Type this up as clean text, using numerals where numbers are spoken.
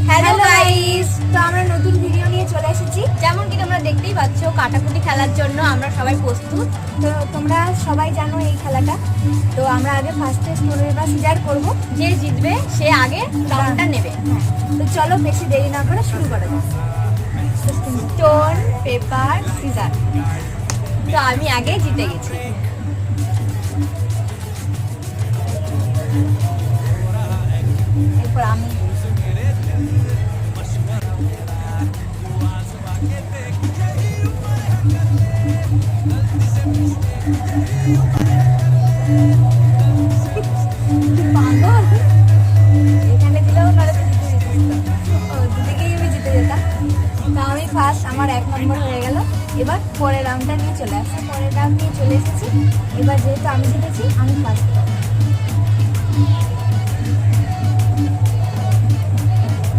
Hello guys, তো আমরা নতুন ভিডিও নিয়ে চলে এসেছি। যেমন কি তোমরা দেখতেই পাচ্ছ, কাটাকুটি খেলার জন্য আমরা সবাই প্রস্তুত। তো তোমরা সবাই জানো এই খেলাটা। তো আমরা আগে ফার্স্টে স্টোনের বা সিজার করব। যে জিতবে সে আগে রাউন্ডটা নেবে। তো চলো বেশি দেরি না করে শুরু করা যাক। Stone paper scissor. তো আমি আগে জিতে গেছি। এরপর আমি পাগল, এখানে দিলেও লড়াতে জিতে যেতাম। দুদিকেই আমি জিতে যেতাম। তো আমি ফার্স্ট, আমার 1 নম্বর হয়ে গেল। এবার পরের রাউন্ডটা নিয়ে চলে আসছি। পরের রাউন্ড নিয়ে চলে এসেছি। এবার যেহেতু আমি জিতেছি, আমি ফার্স্ট।